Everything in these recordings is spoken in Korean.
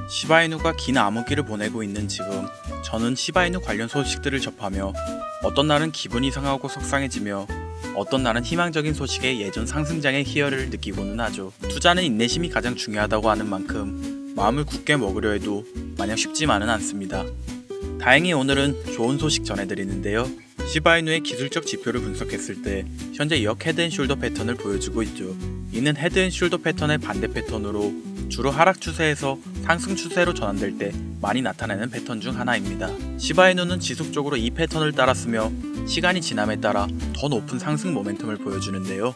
시바이누가 긴 암흑기를 보내고 있는 지금 저는 시바이누 관련 소식들을 접하며 어떤 날은 기분이 상하고 속상해지며 어떤 날은 희망적인 소식에 예전 상승장의 희열을 느끼고는 하죠. 투자는 인내심이 가장 중요하다고 하는 만큼 마음을 굳게 먹으려 해도 마냥 쉽지만은 않습니다. 다행히 오늘은 좋은 소식 전해드리는데요. 시바이누의 기술적 지표를 분석했을 때 현재 역 헤드앤숄더 패턴을 보여주고 있죠. 이는 헤드앤숄더 패턴의 반대 패턴으로 주로 하락 추세에서 상승 추세로 전환될 때 많이 나타나는 패턴 중 하나입니다. 시바이누는 지속적으로 이 패턴을 따랐으며 시간이 지남에 따라 더 높은 상승 모멘텀을 보여주는데요.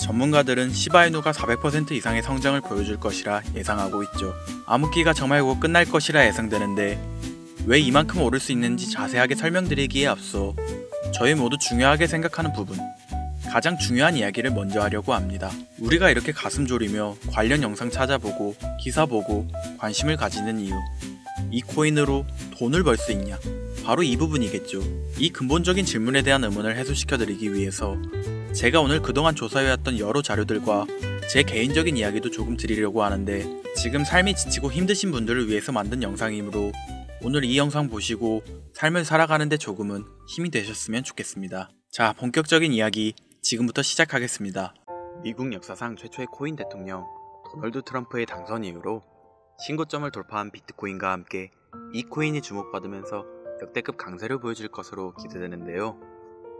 전문가들은 시바이누가 400% 이상의 성장을 보여줄 것이라 예상하고 있죠. 암흑기가 정말 곧 끝날 것이라 예상되는데 왜 이만큼 오를 수 있는지 자세하게 설명드리기에 앞서 저희 모두 중요하게 생각하는 부분, 가장 중요한 이야기를 먼저 하려고 합니다. 우리가 이렇게 가슴 졸이며 관련 영상 찾아보고 기사 보고 관심을 가지는 이유, 이 코인으로 돈을 벌 수 있냐? 바로 이 부분이겠죠. 이 근본적인 질문에 대한 의문을 해소시켜드리기 위해서 제가 오늘 그동안 조사해왔던 여러 자료들과 제 개인적인 이야기도 조금 드리려고 하는데, 지금 삶이 지치고 힘드신 분들을 위해서 만든 영상이므로 오늘 이 영상 보시고 삶을 살아가는데 조금은 힘이 되셨으면 좋겠습니다. 자, 본격적인 이야기 지금부터 시작하겠습니다. 미국 역사상 최초의 코인 대통령 도널드 트럼프의 당선 이후로 신고점을 돌파한 비트코인과 함께 이 코인이 주목받으면서 역대급 강세를 보여줄 것으로 기대되는데요.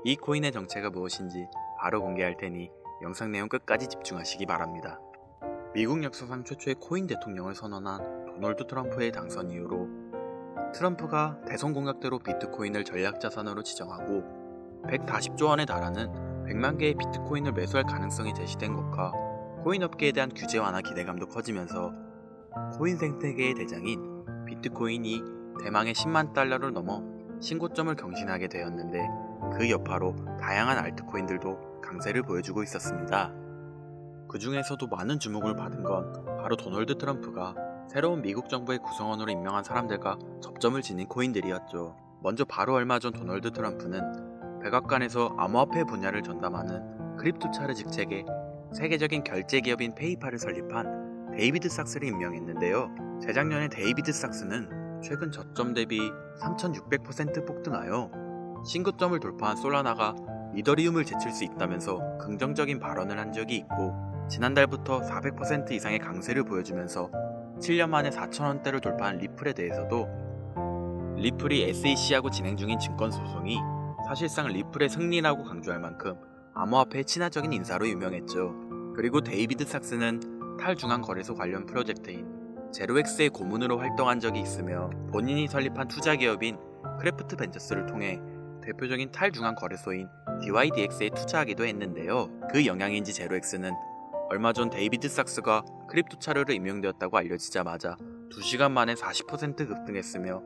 이 코인의 정체가 무엇인지 바로 공개할 테니 영상 내용 끝까지 집중하시기 바랍니다. 미국 역사상 최초의 코인 대통령을 선언한 도널드 트럼프의 당선 이후로 트럼프가 대선 공약대로 비트코인을 전략자산으로 지정하고 140조 원에 달하는 100만 개의 비트코인을 매수할 가능성이 제시된 것과 코인 업계에 대한 규제 완화 기대감도 커지면서 코인 생태계의 대장인 비트코인이 대망의 10만 달러를 넘어 신고점을 경신하게 되었는데, 그 여파로 다양한 알트코인들도 강세를 보여주고 있었습니다. 그 중에서도 많은 주목을 받은 건 바로 도널드 트럼프가 새로운 미국 정부의 구성원으로 임명한 사람들과 접점을 지닌 코인들이었죠. 먼저 바로 얼마 전 도널드 트럼프는 백악관에서 암호화폐 분야를 전담하는 크립토차르 직책에 세계적인 결제 기업인 페이팔을 설립한 데이비드 삭스를 임명했는데요. 재작년에 데이비드 삭스는 최근 저점 대비 3600% 폭등하여 신고점을 돌파한 솔라나가 이더리움을 제칠 수 있다면서 긍정적인 발언을 한 적이 있고, 지난달부터 400% 이상의 강세를 보여주면서 7년 만에 4,000원대를 돌파한 리플에 대해서도 리플이 SEC하고 진행 중인 증권소송이 사실상 리플의 승리라고 강조할 만큼 암호화폐의 친화적인 인사로 유명했죠. 그리고 데이비드 삭스는 탈중앙거래소 관련 프로젝트인 제로엑스의 고문으로 활동한 적이 있으며 본인이 설립한 투자기업인 크래프트 벤처스를 통해 대표적인 탈중앙거래소인 DYDX에 투자하기도 했는데요. 그 영향인지 제로엑스는 얼마 전 데이비드 삭스가 크립토차르로 임명되었다고 알려지자마자 2시간 만에 40% 급등했으며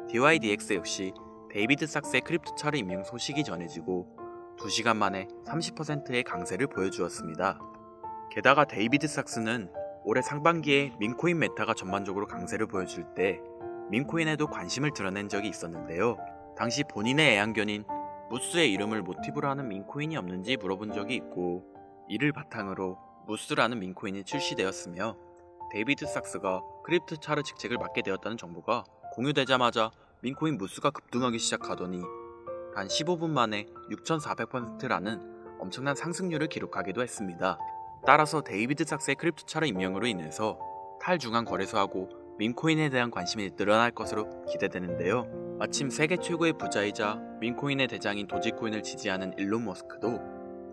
DYDX 역시 데이비드 삭스의 크립토차르 임명 소식이 전해지고 2시간 만에 30%의 강세를 보여주었습니다. 게다가 데이비드 삭스는 올해 상반기에 민코인 메타가 전반적으로 강세를 보여줄 때 민코인에도 관심을 드러낸 적이 있었는데요. 당시 본인의 애완견인 무스의 이름을 모티브로 하는 민코인이 없는지 물어본 적이 있고, 이를 바탕으로 무스라는 민코인이 출시되었으며 데이비드 삭스가 크립토차르 직책을 맡게 되었다는 정보가 공유되자마자 민코인 무스가 급등하기 시작하더니 단 15분 만에 6400%라는 엄청난 상승률을 기록하기도 했습니다. 따라서 데이비드 삭스의 크립토차르 임명으로 인해서 탈중앙 거래소하고 민코인에 대한 관심이 늘어날 것으로 기대되는데요. 마침 세계 최고의 부자이자 민코인의 대장인 도지코인을 지지하는 일론 머스크도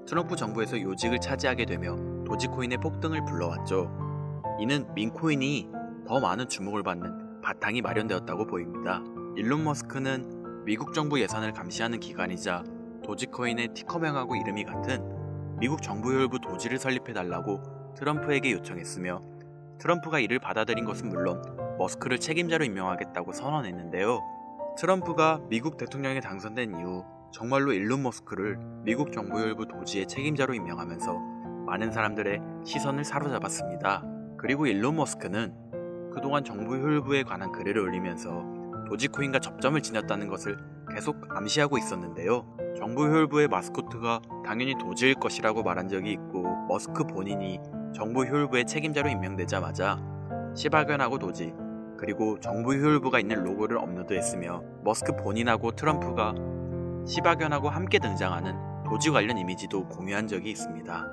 트럼프 정부에서 요직을 차지하게 되며 도지코인의 폭등을 불러왔죠. 이는 민코인이 더 많은 주목을 받는 바탕이 마련되었다고 보입니다. 일론 머스크는 미국 정부 예산을 감시하는 기관이자 도지코인의 티커명하고 이름이 같은 미국 정부혈부 도지를 설립해달라고 트럼프에게 요청했으며, 트럼프가 이를 받아들인 것은 물론 머스크를 책임자로 임명하겠다고 선언했는데요. 트럼프가 미국 대통령에 당선된 이후 정말로 일론 머스크를 미국 정부혈부 도지의 책임자로 임명하면서 많은 사람들의 시선을 사로잡았습니다. 그리고 일론 머스크는 그동안 정부혈부에 관한 글을 올리면서 도지코인과 접점을 지녔다는 것을 계속 암시하고 있었는데요. 정부혈부의 마스코트가 당연히 도지일 것이라고 말한 적이 있고, 머스크 본인이 정부혈부의 책임자로 임명되자마자 시바견하고 도지, 그리고 정부 효율부가 있는 로고를 업로드했으며 머스크 본인하고 트럼프가 시바견하고 함께 등장하는 도지 관련 이미지도 공유한 적이 있습니다.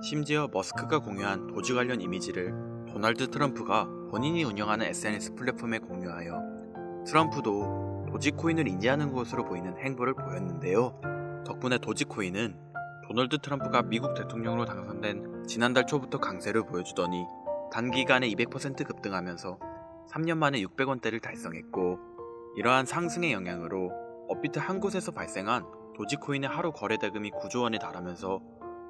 심지어 머스크가 공유한 도지 관련 이미지를 도널드 트럼프가 본인이 운영하는 SNS 플랫폼에 공유하여 트럼프도 도지코인을 인지하는 것으로 보이는 행보를 보였는데요. 덕분에 도지코인은 도널드 트럼프가 미국 대통령으로 당선된 지난달 초부터 강세를 보여주더니 단기간에 200% 급등하면서 3년 만에 600원대를 달성했고, 이러한 상승의 영향으로 업비트 한 곳에서 발생한 도지코인의 하루 거래 대금이 9조 원에 달하면서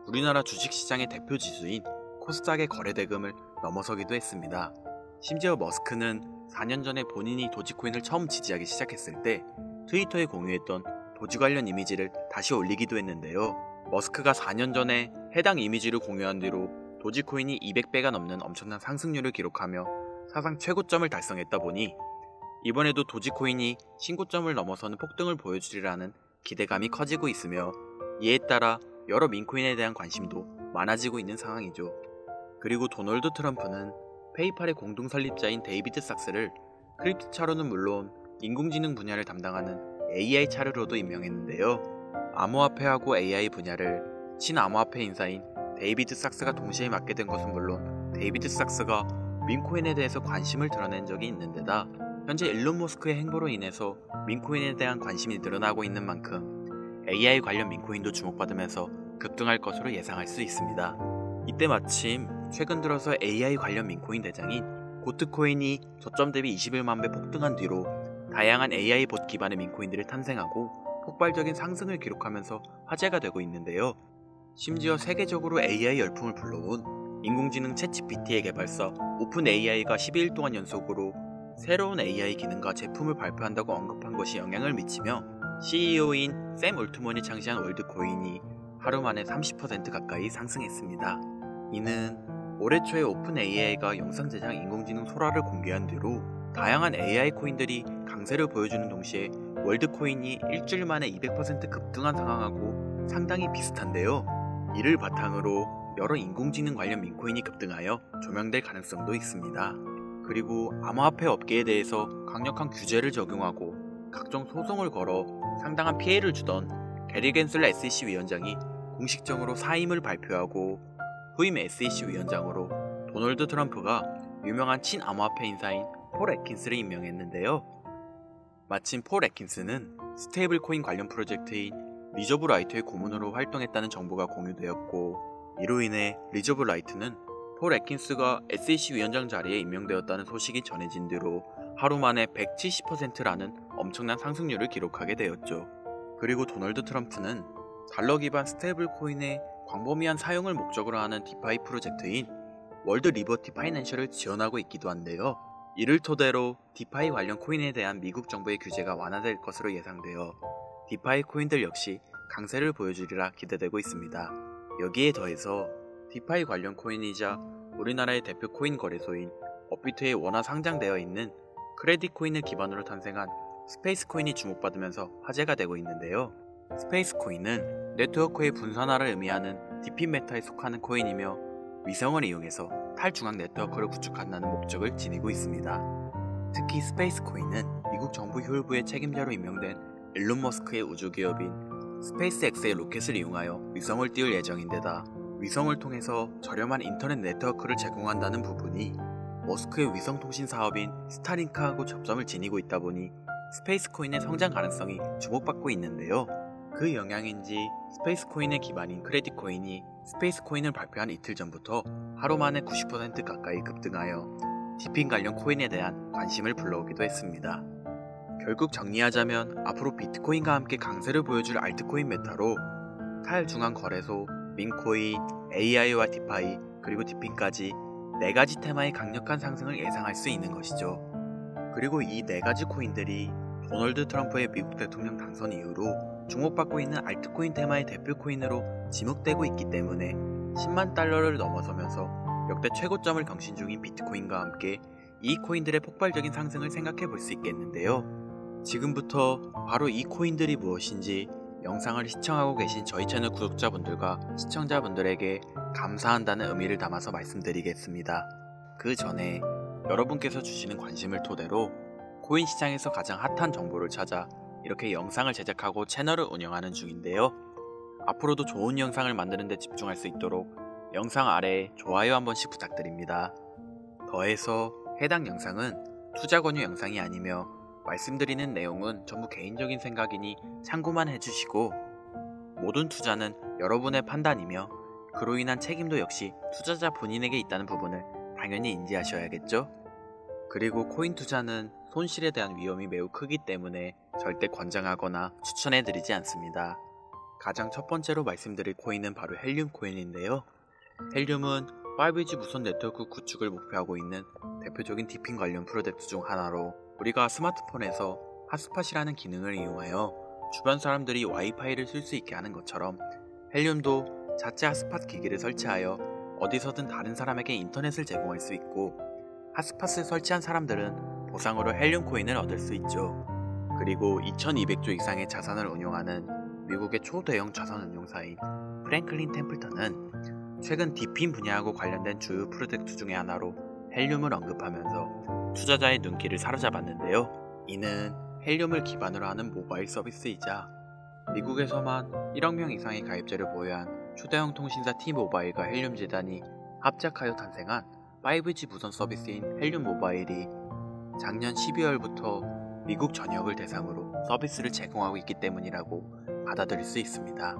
우리나라 주식시장의 대표 지수인 코스닥의 거래 대금을 넘어서기도 했습니다. 심지어 머스크는 4년 전에 본인이 도지코인을 처음 지지하기 시작했을 때 트위터에 공유했던 도지 관련 이미지를 다시 올리기도 했는데요. 머스크가 4년 전에 해당 이미지를 공유한 뒤로 도지코인이 200배가 넘는 엄청난 상승률을 기록하며 사상 최고점을 달성했다 보니 이번에도 도지코인이 신고점을 넘어서는 폭등을 보여주리라는 기대감이 커지고 있으며, 이에 따라 여러 민코인에 대한 관심도 많아지고 있는 상황이죠. 그리고 도널드 트럼프는 페이팔의 공동 설립자인 데이비드 sak스를 크립토 차로는 물론 인공지능 분야를 담당하는 AI 차르로도 임명했는데요. 암호화폐하고 AI 분야를 친암호화폐 인사인 데이비드 sak스가 동시에 맡게 된 것은 물론 데이비드 sak스가 민코인에 대해서 관심을 드러낸 적이 있는 데다 현재 일론 머스크의 행보로 인해서 민코인에 대한 관심이 늘어나고 있는 만큼 AI 관련 민코인도 주목받으면서 급등할 것으로 예상할 수 있습니다. 이때 마침 최근 들어서 AI 관련 민코인 대장인 고트코인이 저점 대비 21만 배 폭등한 뒤로 다양한 AI 봇 기반의 민코인들이 탄생하고 폭발적인 상승을 기록하면서 화제가 되고 있는데요. 심지어 세계적으로 AI 열풍을 불러온 인공지능 챗GPT의 개발사 오픈AI가 12일 동안 연속으로 새로운 AI 기능과 제품을 발표한다고 언급한 것이 영향을 미치며 CEO인 샘 올트먼이 창시한 월드코인이 하루 만에 30% 가까이 상승했습니다. 이는 올해 초에 오픈AI가 영상 제작 인공지능 소라를 공개한 뒤로 다양한 AI 코인들이 강세를 보여주는 동시에 월드코인이 일주일 만에 200% 급등한 상황하고 상당히 비슷한데요. 이를 바탕으로 여러 인공지능 관련 민코인이 급등하여 조명될 가능성도 있습니다. 그리고 암호화폐 업계에 대해서 강력한 규제를 적용하고 각종 소송을 걸어 상당한 피해를 주던 게리 겐슬러 SEC 위원장이 공식적으로 사임을 발표하고 후임 SEC 위원장으로 도널드 트럼프가 유명한 친암호화폐 인사인 폴 애킨스를 임명했는데요. 마침 폴 애킨스는 스테이블 코인 관련 프로젝트인 리저브 라이트의 고문으로 활동했다는 정보가 공유되었고, 이로 인해 리저브 라이트는 폴 애킨스가 SEC 위원장 자리에 임명되었다는 소식이 전해진 뒤로 하루 만에 170%라는 엄청난 상승률을 기록하게 되었죠. 그리고 도널드 트럼프는 달러 기반 스테이블 코인의 광범위한 사용을 목적으로 하는 디파이 프로젝트인 월드 리버티 파이낸셜을 지원하고 있기도 한데요. 이를 토대로 디파이 관련 코인에 대한 미국 정부의 규제가 완화될 것으로 예상되어 디파이 코인들 역시 강세를 보여주리라 기대되고 있습니다. 여기에 더해서 디파이 관련 코인이자 우리나라의 대표 코인 거래소인 업비트에 원화 상장되어 있는 크레딧 코인을 기반으로 탄생한 스페이스 코인이 주목받으면서 화제가 되고 있는데요. 스페이스 코인은 네트워크의 분산화를 의미하는 DP 메타에 속하는 코인이며 위성을 이용해서 탈중앙 네트워크를 구축한다는 목적을 지니고 있습니다. 특히 스페이스 코인은 미국 정부 효율부의 책임자로 임명된 일론 머스크의 우주기업인 스페이스X의 로켓을 이용하여 위성을 띄울 예정인데다 위성을 통해서 저렴한 인터넷 네트워크를 제공한다는 부분이 머스크의 위성통신 사업인 스타링크하고 접점을 지니고 있다 보니 스페이스 코인의 성장 가능성이 주목받고 있는데요. 그 영향인지 스페이스 코인의 기반인 크레딧 코인이 스페이스 코인을 발표한 이틀 전부터 하루 만에 90% 가까이 급등하여 디핑 관련 코인에 대한 관심을 불러오기도 했습니다. 결국 정리하자면 앞으로 비트코인과 함께 강세를 보여줄 알트코인 메타로 탈중앙 거래소, 민코인, AI와 디파이, 그리고 디핑까지 4가지 테마의 강력한 상승을 예상할 수 있는 것이죠. 그리고 이 4가지 코인들이 도널드 트럼프의 미국 대통령 당선 이후로 주목받고 있는 알트코인 테마의 대표 코인으로 지목되고 있기 때문에 10만 달러를 넘어서면서 역대 최고점을 경신 중인 비트코인과 함께 이 코인들의 폭발적인 상승을 생각해 볼 수 있겠는데요. 지금부터 바로 이 코인들이 무엇인지 영상을 시청하고 계신 저희 채널 구독자분들과 시청자분들에게 감사한다는 의미를 담아서 말씀드리겠습니다. 그 전에 여러분께서 주시는 관심을 토대로 코인 시장에서 가장 핫한 정보를 찾아 이렇게 영상을 제작하고 채널을 운영하는 중인데요. 앞으로도 좋은 영상을 만드는 데 집중할 수 있도록 영상 아래에 좋아요 한 번씩 부탁드립니다. 더해서 해당 영상은 투자 권유 영상이 아니며 말씀드리는 내용은 전부 개인적인 생각이니 참고만 해주시고, 모든 투자는 여러분의 판단이며 그로 인한 책임도 역시 투자자 본인에게 있다는 부분을 당연히 인지하셔야겠죠? 그리고 코인 투자는 손실에 대한 위험이 매우 크기 때문에 절대 권장하거나 추천해드리지 않습니다. 가장 첫 번째로 말씀드릴 코인은 바로 헬륨 코인인데요. 헬륨은 5G 무선 네트워크 구축을 목표하고 있는 대표적인 디핑 관련 프로젝트 중 하나로, 우리가 스마트폰에서 핫스팟이라는 기능을 이용하여 주변 사람들이 와이파이를 쓸 수 있게 하는 것처럼 헬륨도 자체 핫스팟 기기를 설치하여 어디서든 다른 사람에게 인터넷을 제공할 수 있고, 핫스팟을 설치한 사람들은 보상으로 헬륨 코인을 얻을 수 있죠. 그리고 2200조 이상의 자산을 운용하는 미국의 초대형 자산 운용사인 프랭클린 템플턴은 최근 디핀 분야하고 관련된 주요 프로젝트 중의 하나로 헬륨을 언급하면서 투자자의 눈길을 사로잡았는데요. 이는 헬륨을 기반으로 하는 모바일 서비스이자 미국에서만 1억 명 이상의 가입자를 보유한 초대형 통신사 T모바일과 헬륨 재단이 합작하여 탄생한 5G 무선 서비스인 헬륨 모바일이 작년 12월부터 미국 전역을 대상으로 서비스를 제공하고 있기 때문이라고 받아들일 수 있습니다.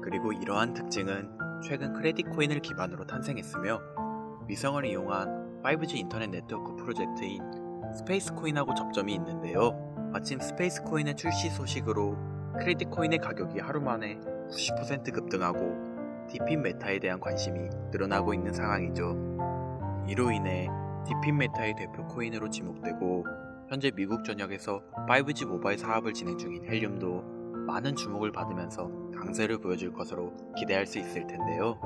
그리고 이러한 특징은 최근 크레딧 코인을 기반으로 탄생했으며, 위성을 이용한 5G 인터넷 네트워크 프로젝트인 스페이스 코인하고 접점이 있는데요. 마침 스페이스 코인의 출시 소식으로 크레딧 코인의 가격이 하루 만에 90% 급등하고 디핀 메타에 대한 관심이 늘어나고 있는 상황이죠. 이로 인해 디핀 메타의 대표 코인으로 지목되고 현재 미국 전역에서 5G 모바일 사업을 진행 중인 헬륨도 많은 주목을 받으면서 강세를 보여줄 것으로 기대할 수 있을 텐데요.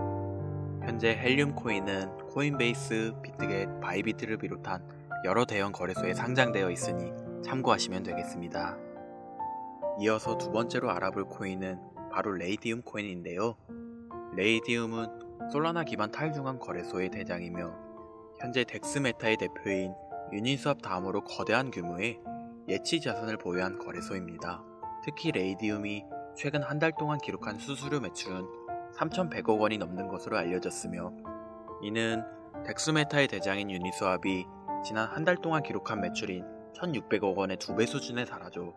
현재 헬륨 코인은 코인베이스, 비트겟, 바이비트를 비롯한 여러 대형 거래소에 상장되어 있으니 참고하시면 되겠습니다. 이어서 두 번째로 알아볼 코인은 바로 레이디움 코인인데요. 레이디움은 솔라나 기반 탈중앙 거래소의 대장이며 현재 덱스메타의 대표인 유니스왑 다음으로 거대한 규모의 예치 자산을 보유한 거래소입니다. 특히 레이디움이 최근 한 달 동안 기록한 수수료 매출은 3,100억 원이 넘는 것으로 알려졌으며, 이는 덱스메타의 대장인 유니스왑이 지난 한 달 동안 기록한 매출인 1,600억 원의 2배 수준에 달하죠.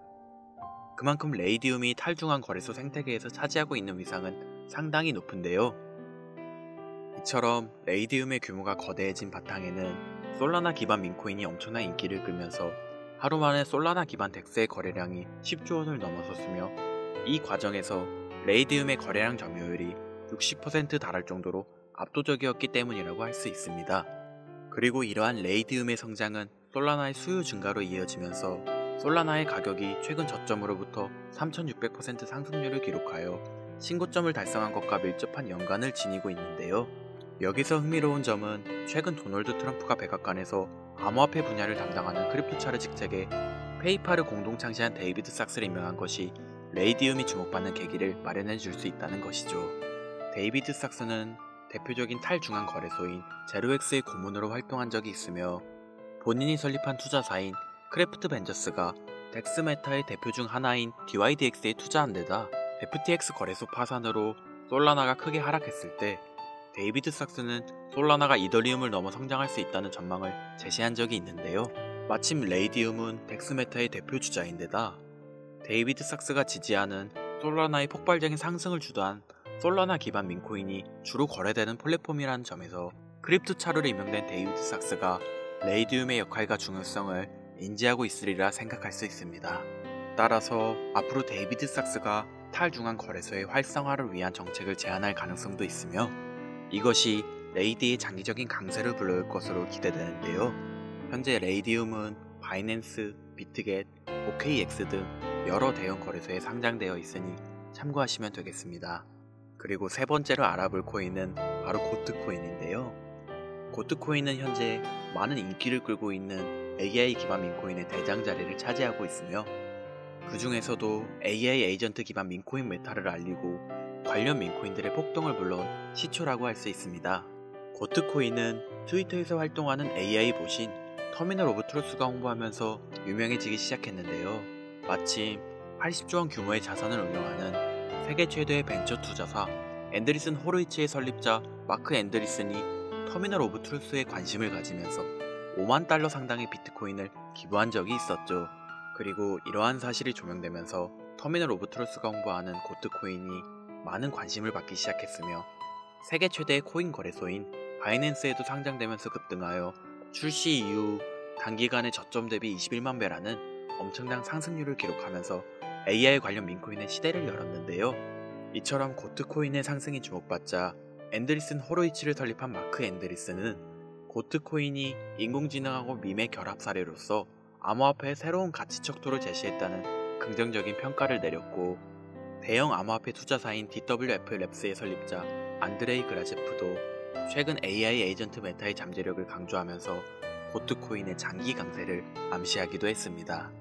그만큼 레이디움이 탈중앙 거래소 생태계에서 차지하고 있는 위상은 상당히 높은데요. 이처럼 레이디움의 규모가 거대해진 바탕에는 솔라나 기반 민코인이 엄청난 인기를 끌면서 하루 만에 솔라나 기반 덱스의 거래량이 10조 원을 넘어섰으며, 이 과정에서 레이디움의 거래량 점유율이 60% 달할 정도로 압도적이었기 때문이라고 할 수 있습니다. 그리고 이러한 레이디움의 성장은 솔라나의 수요 증가로 이어지면서 솔라나의 가격이 최근 저점으로부터 3600% 상승률을 기록하여 신고점을 달성한 것과 밀접한 연관을 지니고 있는데요. 여기서 흥미로운 점은 최근 도널드 트럼프가 백악관에서 암호화폐 분야를 담당하는 크립토 차르 직책에 페이팔을 공동 창시한 데이비드 삭스를 임명한 것이 레이디움이 주목받는 계기를 마련해 줄 수 있다는 것이죠. 데이비드 삭스는 대표적인 탈중앙 거래소인 제로엑스의 고문으로 활동한 적이 있으며, 본인이 설립한 투자사인 크래프트 벤저스가 덱스메타의 대표 중 하나인 DYDX에 투자한 데다 FTX 거래소 파산으로 솔라나가 크게 하락했을 때 데이비드 삭스는 솔라나가 이더리움을 넘어 성장할 수 있다는 전망을 제시한 적이 있는데요. 마침 레이디움은 덱스메타의 대표 주자인데다 데이비드 삭스가 지지하는 솔라나의 폭발적인 상승을 주도한 솔라나 기반 민코인이 주로 거래되는 플랫폼이라는 점에서 크립토 차르로 임명된 데이비드 삭스가 레이디움의 역할과 중요성을 인지하고 있으리라 생각할 수 있습니다. 따라서 앞으로 데이비드 삭스가 탈중앙 거래소의 활성화를 위한 정책을 제안할 가능성도 있으며, 이것이 레이디의 장기적인 강세를 불러올 것으로 기대되는데요. 현재 레이디움은 바이낸스, 비트겟, OKX 등 여러 대형 거래소에 상장되어 있으니 참고하시면 되겠습니다. 그리고 세 번째로 알아볼 코인은 바로 고트코인인데요. 고트코인은 현재 많은 인기를 끌고 있는 AI 기반 민코인의 대장 자리를 차지하고 있으며, 그 중에서도 AI 에이전트 기반 민코인 메타를 알리고 관련 민코인들의 폭동을 불러온 시초라고 할 수 있습니다. 고트코인은 트위터에서 활동하는 AI 보신 터미널 오브 트루스가 홍보하면서 유명해지기 시작했는데요. 마침 80조 원 규모의 자산을 운영하는 세계 최대의 벤처 투자사 앤드리슨 호로이츠의 설립자 마크 앤드리슨이 터미널 오브 트루스에 관심을 가지면서 5만 달러 상당의 비트코인을 기부한 적이 있었죠. 그리고 이러한 사실이 조명되면서 터미널 오브 트루스가 홍보하는 고트코인이 많은 관심을 받기 시작했으며 세계 최대의 코인 거래소인 바이낸스에도 상장되면서 급등하여 출시 이후 단기간에 저점 대비 21만 배라는 엄청난 상승률을 기록하면서 AI 관련 민코인의 시대를 열었는데요. 이처럼 고트코인의 상승이 주목받자 앤드리슨 호로이츠를 설립한 마크 앤드리슨은 고트코인이 인공지능하고 밈의 결합 사례로서 암호화폐의 새로운 가치 척도를 제시했다는 긍정적인 평가를 내렸고, 대형 암호화폐 투자사인 DWF 랩스의 설립자 안드레이 그라제프도 최근 AI 에이전트 메타의 잠재력을 강조하면서 고트코인의 장기 강세를 암시하기도 했습니다.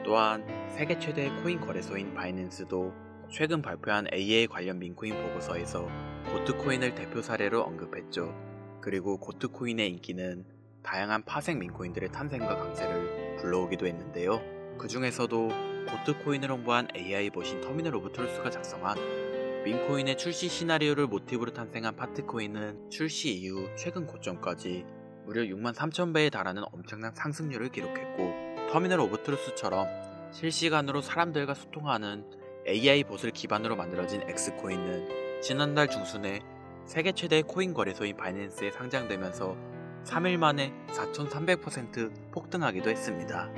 또한 세계 최대의 코인 거래소인 바이낸스도 최근 발표한 AI 관련 민코인 보고서에서 고트코인을 대표 사례로 언급했죠. 그리고 고트코인의 인기는 다양한 파생 민코인들의 탄생과 강세를 불러오기도 했는데요. 그 중에서도 고트코인을 홍보한 AI 보신 터미널 오브 트루스가 작성한 민코인의 출시 시나리오를 모티브로 탄생한 파트코인은 출시 이후 최근 고점까지 무려 6만 3천 배에 달하는 엄청난 상승률을 기록했고, 터미널 오브 트루스처럼 실시간으로 사람들과 소통하는 AI 봇을 기반으로 만들어진 X코인은 지난달 중순에 세계 최대의 코인 거래소인 바이낸스에 상장되면서 3일 만에 4,300% 폭등하기도 했습니다.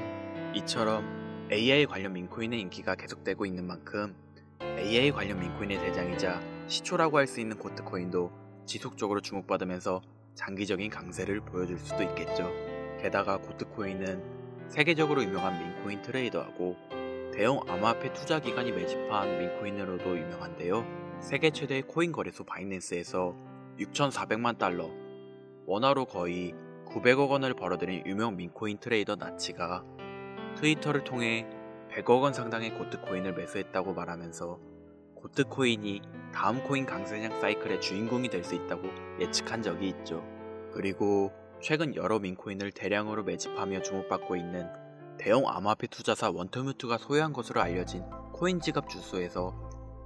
이처럼 AI 관련 민코인의 인기가 계속되고 있는 만큼 AI 관련 민코인의 대장이자 시초라고 할 수 있는 고트코인도 지속적으로 주목받으면서 장기적인 강세를 보여줄 수도 있겠죠. 게다가 고트코인은 세계적으로 유명한 민코인 트레이더하고 대형 암호화폐 투자기관이 매집한 민코인으로도 유명한데요. 세계 최대의 코인 거래소 바이낸스에서 6,400만 달러, 원화로 거의 900억 원을 벌어들인 유명 민코인 트레이더 나치가 트위터를 통해 100억 원 상당의 고트코인을 매수했다고 말하면서 고트코인이 다음 코인 강세장 사이클의 주인공이 될 수 있다고 예측한 적이 있죠. 그리고 최근 여러 민코인을 대량으로 매집하며 주목받고 있는 대형 암호화폐 투자사 원터뮤트가 소유한 것으로 알려진 코인 지갑 주소에서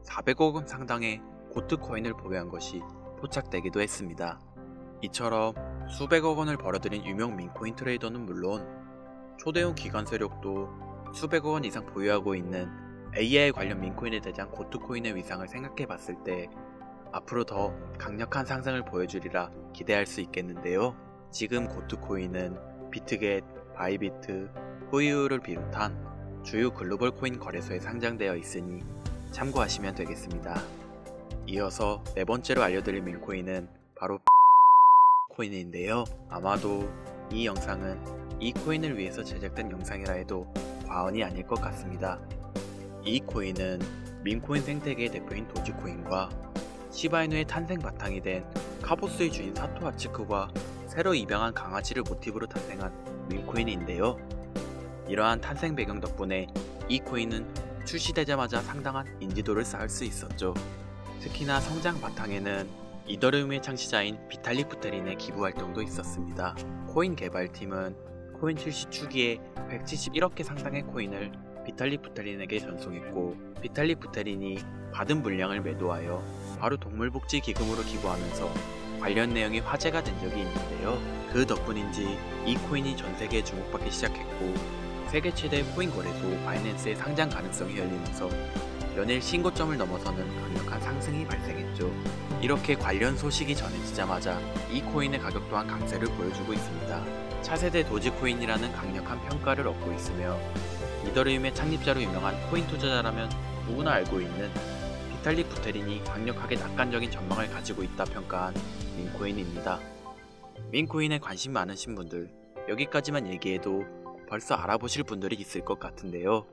400억 원 상당의 고트코인을 보유한 것이 포착되기도 했습니다. 이처럼 수백억 원을 벌어들인 유명 민코인 트레이더는 물론 초대형 기관 세력도 수백억 원 이상 보유하고 있는 AI 관련 민코인에 대한 고트코인의 위상을 생각해봤을 때 앞으로 더 강력한 상승을 보여주리라 기대할 수 있겠는데요. 지금 고트코인은 비트겟, 바이비트, 후이유를 비롯한 주요 글로벌 코인 거래소에 상장되어 있으니 참고하시면 되겠습니다. 이어서 네 번째로 알려드릴 민코인은 바로 코인인데요. 아마도 이 영상은 이 코인을 위해서 제작된 영상이라 해도 과언이 아닐 것 같습니다. 이 코인은 민코인 생태계의 대표인 도지코인과 시바이누의 탄생 바탕이 된 카보스의 주인 사토 아츠쿠가 새로 입양한 강아지를 모티브로 탄생한 민코인인데요. 이러한 탄생 배경 덕분에 이 코인은 출시되자마자 상당한 인지도를 쌓을 수 있었죠. 특히나 성장 바탕에는 이더리움의 창시자인 비탈릭 부테린의 기부 활동도 있었습니다. 코인 개발팀은 코인 출시 초기에 171억 개 상당의 코인을 비탈릭 부테린에게 전송했고, 비탈릭 부테린이 받은 물량을 매도하여 바로 동물복지 기금으로 기부하면서 관련 내용이 화제가 된 적이 있는데요. 그 덕분인지 이 코인이 전 세계에 주목받기 시작했고, 세계 최대 코인 거래소 바이낸스의 상장 가능성이 열리면서 연일 신고점을 넘어서는 강력한 상승이 발생했죠. 이렇게 관련 소식이 전해지자마자 이 코인의 가격 또한 강세를 보여주고 있습니다. 차세대 도지코인이라는 강력한 평가를 얻고 있으며, 이더리움의 창립자로 유명한 코인 투자자라면 누구나 알고 있는 비탈릭 부테린이 강력하게 낙관적인 전망을 가지고 있다 평가한 민코인입니다. 민코인에 관심 많으신 분들, 여기까지만 얘기해도 벌써 알아보실 분들이 있을 것 같은데요.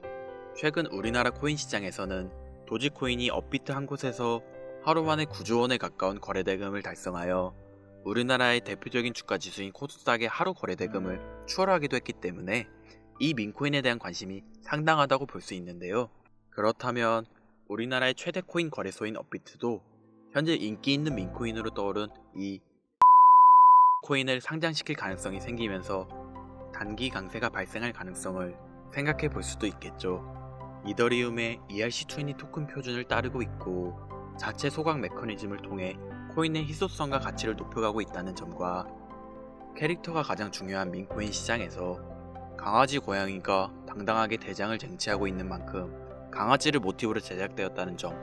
최근 우리나라 코인 시장에서는 도지코인이 업비트 한 곳에서 하루 만에 9조 원에 가까운 거래대금을 달성하여 우리나라의 대표적인 주가지수인 코스닥의 하루 거래대금을 추월하기도 했기 때문에 이 민코인에 대한 관심이 상당하다고 볼 수 있는데요. 그렇다면 우리나라의 최대 코인 거래소인 업비트도 현재 인기 있는 민코인으로 떠오른 이 코인을 상장시킬 가능성이 생기면서 단기 강세가 발생할 가능성을 생각해 볼 수도 있겠죠. 이더리움의 ERC20 토큰 표준을 따르고 있고 자체 소각 메커니즘을 통해 코인의 희소성과 가치를 높여가고 있다는 점과 캐릭터가 가장 중요한 민코인 시장에서 강아지 고양이가 당당하게 대장을 쟁취하고 있는 만큼 강아지를 모티브로 제작되었다는 점,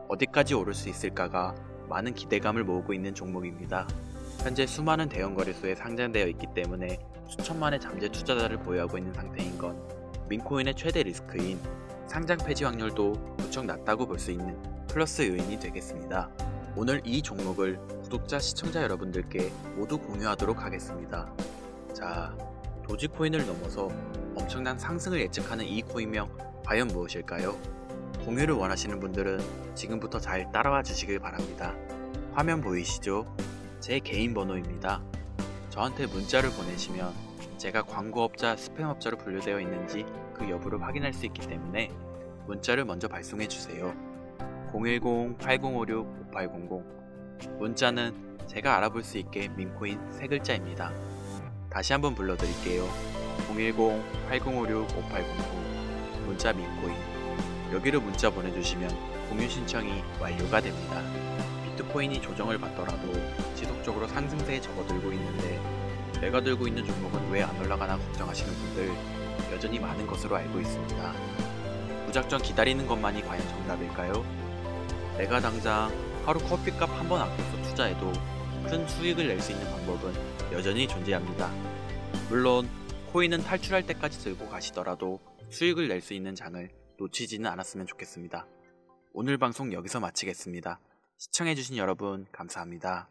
어디까지 오를 수 있을까가 많은 기대감을 모으고 있는 종목입니다. 현재 수많은 대형 거래소에 상장되어 있기 때문에 수천만의 잠재 투자자를 보유하고 있는 상태인 건 민코인의 최대 리스크인 상장 폐지 확률도 무척 낮다고 볼 수 있는 플러스 요인이 되겠습니다. 오늘 이 종목을 구독자, 시청자 여러분들께 모두 공유하도록 하겠습니다. 자, 도지코인을 넘어서 엄청난 상승을 예측하는 이 코인명 과연 무엇일까요? 공유를 원하시는 분들은 지금부터 잘 따라와 주시길 바랍니다. 화면 보이시죠? 제 개인 번호입니다. 저한테 문자를 보내시면 제가 광고업자, 스팸업자로 분류되어 있는지 그 여부를 확인할 수 있기 때문에 문자를 먼저 발송해 주세요. 010-8056-5800 문자는 제가 알아볼 수 있게 민코인 3글자입니다. 다시 한번 불러드릴게요. 010-8056-5800 문자 민코인. 여기로 문자 보내주시면 공유 신청이 완료가 됩니다. 비트코인이 조정을 받더라도 지속적으로 상승세에 접어들고 있는데 내가 들고 있는 종목은 왜 안 올라가나 걱정하시는 분들 여전히 많은 것으로 알고 있습니다. 무작정 기다리는 것만이 과연 정답일까요? 내가 당장 하루 커피값 한 번 아껴서 투자해도 큰 수익을 낼 수 있는 방법은 여전히 존재합니다. 물론 코인은 탈출할 때까지 들고 가시더라도 수익을 낼 수 있는 장을 놓치지는 않았으면 좋겠습니다. 오늘 방송 여기서 마치겠습니다. 시청해주신 여러분 감사합니다.